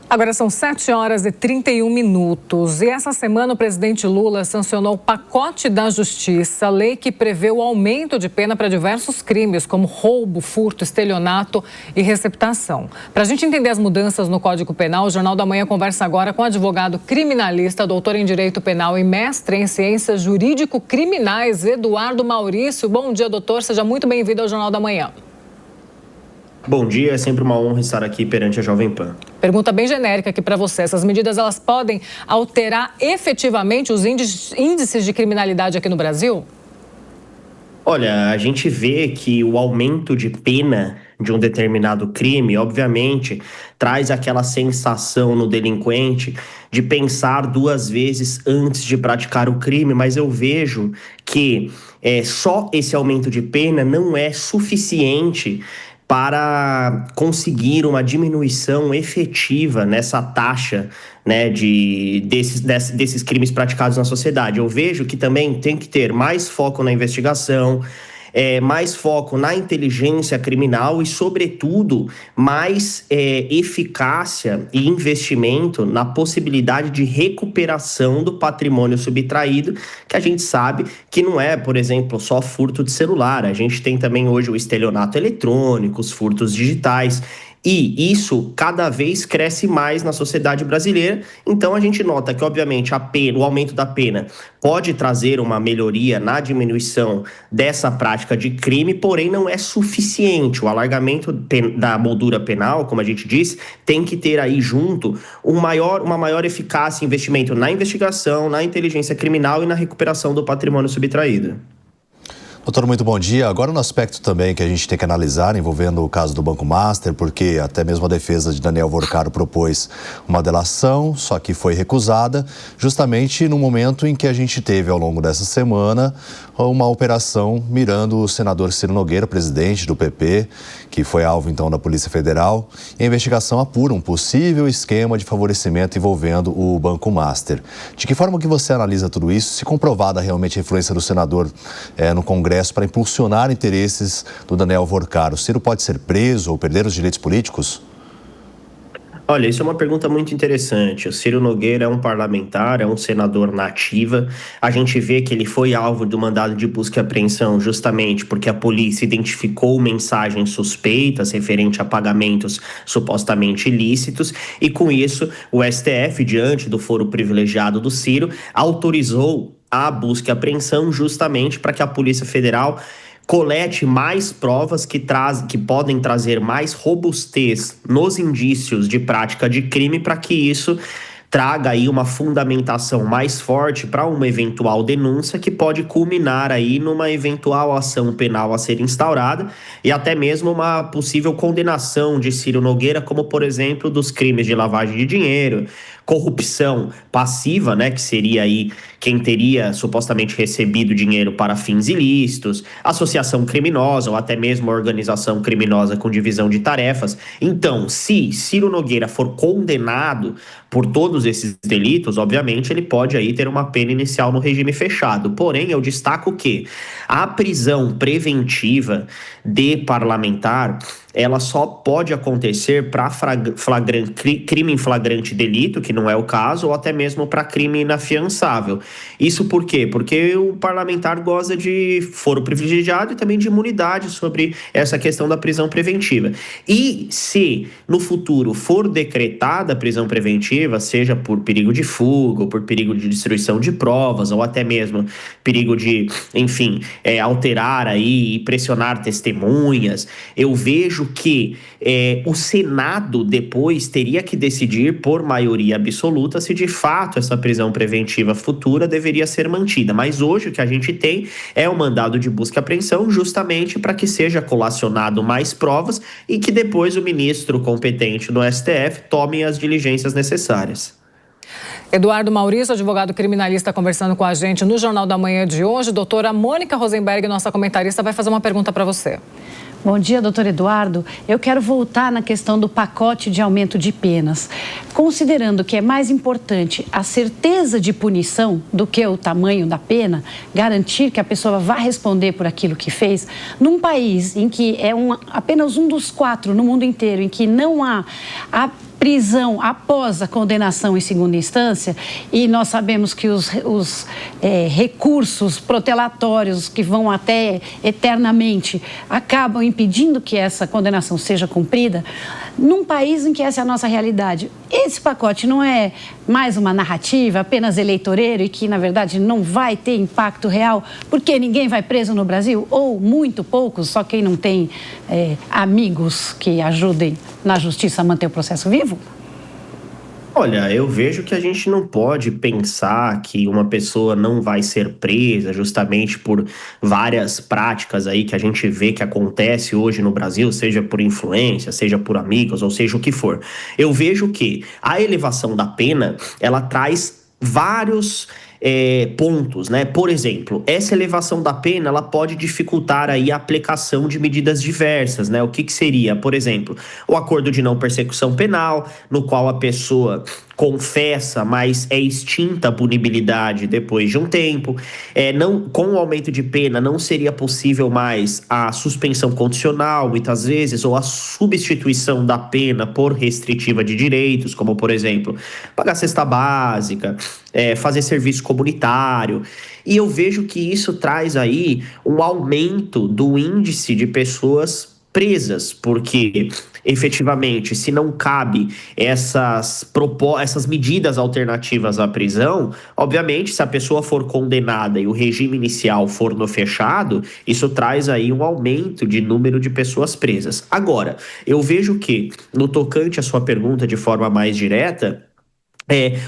Agora são 7h31 e essa semana o presidente Lula sancionou o pacote da Justiça, lei que prevê o aumento de pena para diversos crimes, como roubo, furto, estelionato e receptação. Para a gente entender as mudanças no Código Penal, o Jornal da Manhã conversa agora com o advogado criminalista, doutor em Direito Penal e mestre em Ciências Jurídico-Criminais, Eduardo Maurício. Bom dia, doutor. Seja muito bem-vindo ao Jornal da Manhã. Bom dia, é sempre uma honra estar aqui perante a Jovem Pan. Pergunta bem genérica aqui para você. Essas medidas, elas podem alterar efetivamente os índices de criminalidade aqui no Brasil? Olha, a gente vê que o aumento de pena de um determinado crime, obviamente, traz aquela sensação no delinquente de pensar duas vezes antes de praticar o crime, mas eu vejo que só esse aumento de pena não é suficiente para conseguir uma diminuição efetiva nessa taxa, né, desses crimes praticados na sociedade. Eu vejo que também tem que ter mais foco na investigação, mais foco na inteligência criminal e, sobretudo, mais eficácia e investimento na possibilidade de recuperação do patrimônio subtraído, que a gente sabe que não é, por exemplo, só furto de celular. A gente tem também hoje o estelionato eletrônico, os furtos digitais. E isso cada vez cresce mais na sociedade brasileira. Então a gente nota que, obviamente, o aumento da pena pode trazer uma melhoria na diminuição dessa prática de crime, porém não é suficiente. O alargamento da moldura penal, como a gente disse, tem que ter aí junto uma maior eficácia e investimento na investigação, na inteligência criminal e na recuperação do patrimônio subtraído. Doutor, muito bom dia. Agora no aspecto também que a gente tem que analisar, envolvendo o caso do Banco Master, porque até mesmo a defesa de Daniel Vorcaro propôs uma delação, só que foi recusada, justamente no momento em que a gente teve ao longo dessa semana uma operação mirando o senador Ciro Nogueira, presidente do PP, que foi alvo então da Polícia Federal. E a investigação apura um possível esquema de favorecimento envolvendo o Banco Master. De que forma que você analisa tudo isso, se comprovada realmente a influência do senador no Congresso para impulsionar interesses do Daniel Vorcaro? Ciro pode ser preso ou perder os direitos políticos? Olha, isso é uma pergunta muito interessante. O Ciro Nogueira é um parlamentar, é um senador na ativa. A gente vê que ele foi alvo do mandado de busca e apreensão justamente porque a polícia identificou mensagens suspeitas referente a pagamentos supostamente ilícitos e, com isso, o STF, diante do foro privilegiado do Ciro, autorizou a busca e apreensão justamente para que a Polícia Federal colete mais provas que podem trazer mais robustez nos indícios de prática de crime para que isso traga aí uma fundamentação mais forte para uma eventual denúncia que pode culminar aí numa eventual ação penal a ser instaurada e até mesmo uma possível condenação de Ciro Nogueira, como por exemplo dos crimes de lavagem de dinheiro, corrupção passiva, né, que seria aí quem teria supostamente recebido dinheiro para fins ilícitos, associação criminosa ou até mesmo organização criminosa com divisão de tarefas. Então, se Ciro Nogueira for condenado por todos esses delitos, obviamente ele pode aí ter uma pena inicial no regime fechado. Porém, eu destaco que a prisão preventiva de parlamentar, ela só pode acontecer para crime em flagrante delito, que não é o caso, ou até mesmo para crime inafiançável. Isso por quê? Porque o parlamentar goza de foro privilegiado e também de imunidade sobre essa questão da prisão preventiva. E se no futuro for decretada a prisão preventiva, seja por perigo de fuga, ou por perigo de destruição de provas, ou até mesmo perigo de, enfim, alterar aí e pressionar testemunhas, eu vejo que o Senado depois teria que decidir por maioria absoluta se de fato essa prisão preventiva futura deveria ser mantida. Mas hoje o que a gente tem é o mandado de busca e apreensão justamente para que seja colacionado mais provas e que depois o ministro competente no STF tome as diligências necessárias. Eduardo Maurício, advogado criminalista, conversando com a gente no Jornal da Manhã de hoje. Doutora Mônica Rosenberg, nossa comentarista, vai fazer uma pergunta para você. Bom dia, doutor Eduardo. Eu quero voltar na questão do pacote de aumento de penas. Considerando que é mais importante a certeza de punição do que o tamanho da pena, garantir que a pessoa vai responder por aquilo que fez, num país em que é apenas um dos 4 no mundo inteiro, em que não há a prisão após a condenação em segunda instância, e nós sabemos que os recursos protelatórios que vão até eternamente acabam impedindo que essa condenação seja cumprida, num país em que essa é a nossa realidade. Esse pacote não é mais uma narrativa, apenas eleitoreiro e que, na verdade, não vai ter impacto real, porque ninguém vai preso no Brasil, ou muito poucos, só quem não tem amigos que ajudem na justiça a manter o processo vivo? Olha, eu vejo que a gente não pode pensar que uma pessoa não vai ser presa justamente por várias práticas aí que a gente vê que acontece hoje no Brasil, seja por influência, seja por amigos, ou seja o que for. Eu vejo que a elevação da pena, ela traz vários pontos, né? Por exemplo, essa elevação da pena, ela pode dificultar aí a aplicação de medidas diversas, né? O que seria, por exemplo, o acordo de não persecução penal, no qual a pessoa confessa, mas é extinta a punibilidade depois de um tempo. Com o aumento de pena, não seria possível mais a suspensão condicional, muitas vezes, ou a substituição da pena por restritiva de direitos, como, por exemplo, pagar cesta básica, fazer serviço comunitário. E eu vejo que isso traz aí um aumento do índice de pessoas presas, porque efetivamente, se não cabe essas medidas alternativas à prisão, obviamente, se a pessoa for condenada e o regime inicial for no fechado, isso traz aí um aumento de número de pessoas presas. Agora, eu vejo que, no tocante à sua pergunta de forma mais direta,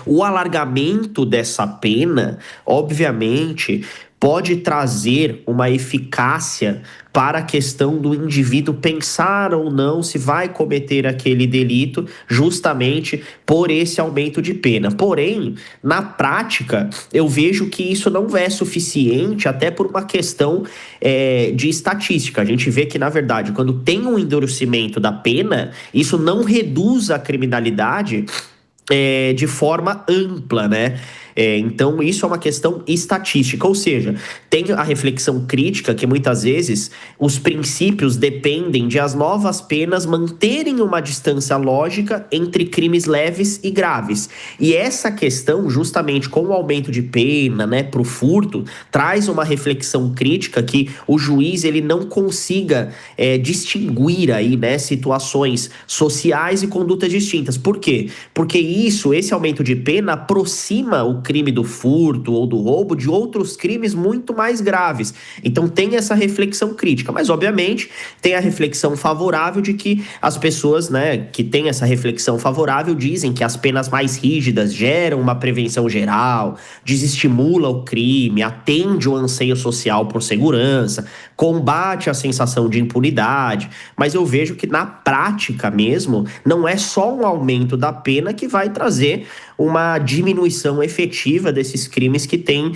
o alargamento dessa pena, obviamente, pode trazer uma eficácia para a questão do indivíduo pensar ou não se vai cometer aquele delito justamente por esse aumento de pena. Porém, na prática, eu vejo que isso não é suficiente, até por uma questão de estatística. A gente vê que, na verdade, quando tem um endurecimento da pena, isso não reduz a criminalidade de forma ampla, né? Então, isso é uma questão estatística, ou seja, tem a reflexão crítica que muitas vezes os princípios dependem de as novas penas manterem uma distância lógica entre crimes leves e graves. E essa questão, justamente com o aumento de pena, né, para o furto, traz uma reflexão crítica que o juiz ele não consiga distinguir aí, né, situações sociais e condutas distintas. Por quê? Porque esse aumento de pena aproxima o crime do furto ou do roubo de outros crimes muito mais graves. Então tem essa reflexão crítica, mas obviamente tem a reflexão favorável de que as pessoas, né, que têm essa reflexão favorável dizem que as penas mais rígidas geram uma prevenção geral, desestimula o crime, atende o anseio social por segurança, combate a sensação de impunidade, mas eu vejo que na prática mesmo não é só um aumento da pena que vai trazer uma diminuição efetiva desses crimes que têm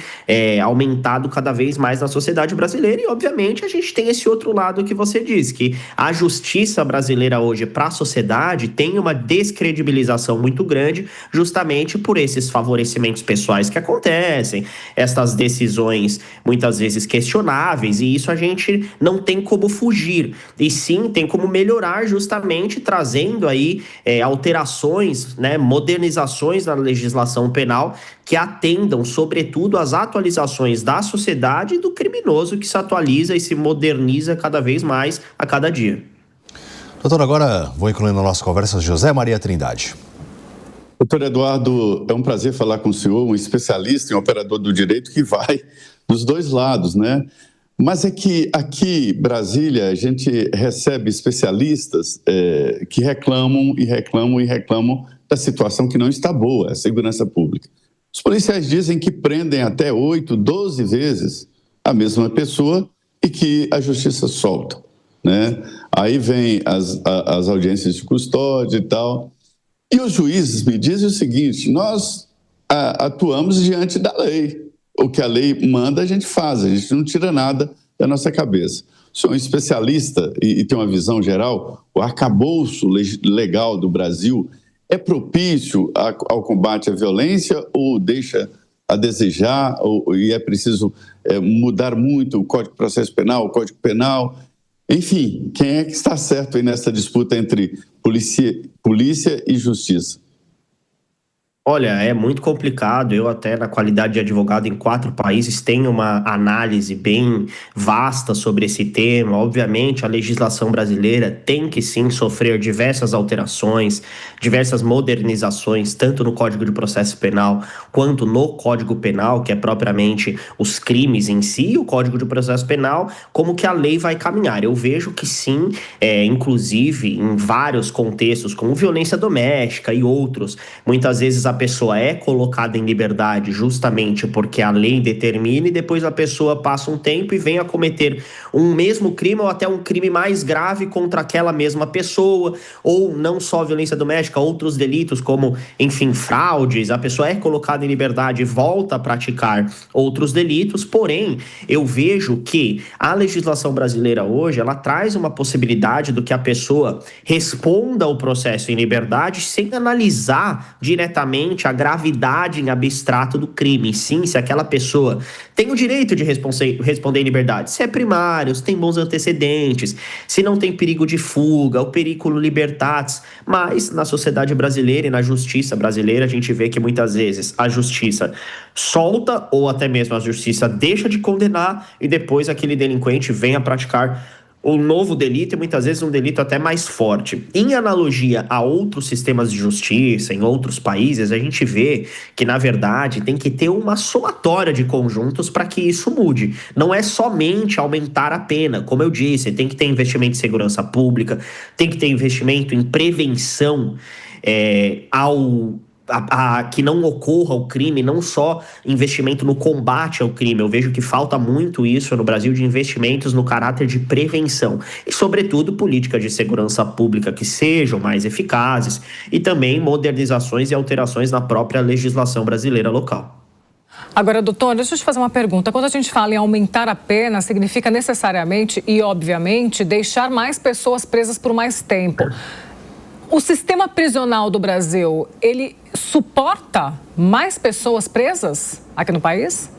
aumentado cada vez mais na sociedade brasileira. E, obviamente, a gente tem esse outro lado que você diz, que a justiça brasileira hoje para a sociedade tem uma descredibilização muito grande justamente por esses favorecimentos pessoais que acontecem, essas decisões muitas vezes questionáveis, e isso a gente não tem como fugir, e sim tem como melhorar justamente trazendo aí alterações, né, modernizações na legislação penal que atendam, sobretudo, às atualizações da sociedade e do criminoso que se atualiza e se moderniza cada vez mais a cada dia. Doutor, agora vou incluir na nossa conversa José Maria Trindade. Doutor Eduardo, é um prazer falar com o senhor, um especialista em operador do direito que vai dos dois lados, né? Mas é que aqui, Brasília, a gente recebe especialistas que reclamam da situação que não está boa, a segurança pública. Os policiais dizem que prendem até 8, 12 vezes a mesma pessoa e que a justiça solta, né? Aí vem as audiências de custódia e tal. E os juízes me dizem o seguinte: nós atuamos diante da lei. O que a lei manda, a gente faz, a gente não tira nada da nossa cabeça. O senhor é um especialista e tem uma visão geral. O arcabouço legal do Brasil é propício ao combate à violência ou deixa a desejar, e é preciso mudar muito o Código de Processo Penal, o Código Penal? Enfim, quem é que está certo aí nessa disputa entre polícia e justiça? Olha, é muito complicado. Eu até, na qualidade de advogado em 4 países, tenho uma análise bem vasta sobre esse tema. Obviamente, a legislação brasileira tem que sim sofrer diversas alterações, diversas modernizações, tanto no Código de Processo Penal quanto no Código Penal, que é propriamente os crimes em si, o Código de Processo Penal, como que a lei vai caminhar. Eu vejo que sim, inclusive em vários contextos, como violência doméstica e outros, muitas vezes a pessoa é colocada em liberdade justamente porque a lei determina e depois a pessoa passa um tempo e vem a cometer um mesmo crime ou até um crime mais grave contra aquela mesma pessoa, ou não só violência doméstica, outros delitos como, enfim, fraudes, a pessoa é colocada em liberdade e volta a praticar outros delitos. Porém, eu vejo que a legislação brasileira hoje, ela traz uma possibilidade do que a pessoa responda ao processo em liberdade sem analisar diretamente a gravidade em abstrato do crime. Sim, se aquela pessoa tem o direito de responder em liberdade, se é primário, se tem bons antecedentes, se não tem perigo de fuga, o periculum libertatis. Mas na sociedade brasileira e na justiça brasileira, a gente vê que muitas vezes a justiça solta ou até mesmo a justiça deixa de condenar e depois aquele delinquente vem a praticar um novo delito e muitas vezes um delito até mais forte. Em analogia a outros sistemas de justiça, em outros países, a gente vê que, na verdade, tem que ter uma somatória de conjuntos para que isso mude. Não é somente aumentar a pena, como eu disse, tem que ter investimento em segurança pública, tem que ter investimento em prevenção que não ocorra o crime, não só investimento no combate ao crime. Eu vejo que falta muito isso no Brasil, de investimentos no caráter de prevenção e, sobretudo, políticas de segurança pública que sejam mais eficazes e também modernizações e alterações na própria legislação brasileira local. Agora, doutor, deixa eu te fazer uma pergunta. Quando a gente fala em aumentar a pena, significa necessariamente e, obviamente, deixar mais pessoas presas por mais tempo. O sistema prisional do Brasil, ele suporta mais pessoas presas aqui no país?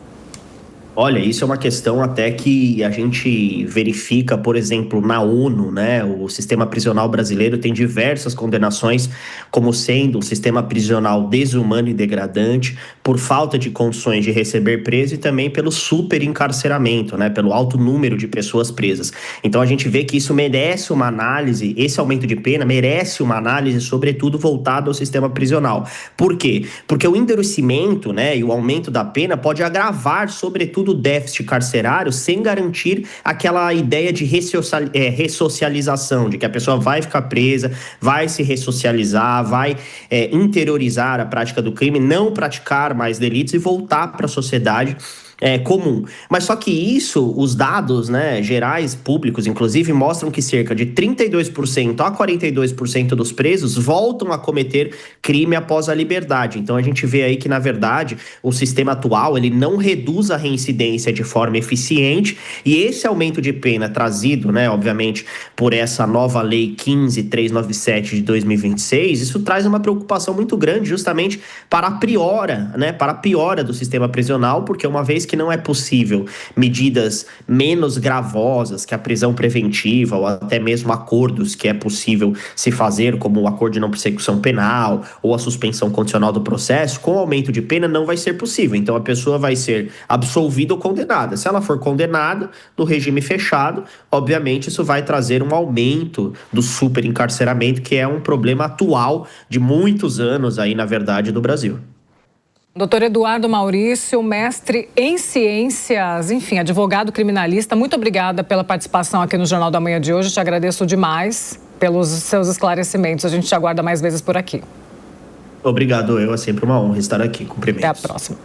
Olha, isso é uma questão até que a gente verifica, por exemplo, na ONU, né? O sistema prisional brasileiro tem diversas condenações como sendo um sistema prisional desumano e degradante por falta de condições de receber preso e também pelo superencarceramento, né? Pelo alto número de pessoas presas. Então a gente vê que isso merece uma análise, esse aumento de pena merece uma análise, sobretudo voltada ao sistema prisional. Por quê? Porque o endurecimento, né, e o aumento da pena pode agravar, sobretudo, do déficit carcerário sem garantir aquela ideia de ressocialização, de que a pessoa vai ficar presa, vai se ressocializar, vai interiorizar a prática do crime, não praticar mais delitos e voltar para a sociedade comum. Mas só que isso, os dados, né, gerais, públicos, inclusive, mostram que cerca de 32% a 42% dos presos voltam a cometer crime após a liberdade. Então a gente vê aí que, na verdade, o sistema atual, ele não reduz a reincidência de forma eficiente, e esse aumento de pena trazido, né, obviamente, por essa nova lei 15.397 de 2026, isso traz uma preocupação muito grande justamente para a piora do sistema prisional, porque uma vez que não é possível medidas menos gravosas que a prisão preventiva ou até mesmo acordos que é possível se fazer, como o acordo de não persecução penal ou a suspensão condicional do processo, com aumento de pena não vai ser possível. Então a pessoa vai ser absolvida ou condenada. Se ela for condenada no regime fechado, obviamente isso vai trazer um aumento do superencarceramento, que é um problema atual de muitos anos aí, na verdade, do Brasil. Doutor Eduardo Maurício, mestre em ciências, enfim, advogado criminalista, muito obrigada pela participação aqui no Jornal da Manhã de hoje. Te agradeço demais pelos seus esclarecimentos. A gente te aguarda mais vezes por aqui. Obrigado, é sempre uma honra estar aqui. Cumprimentos. Até a próxima.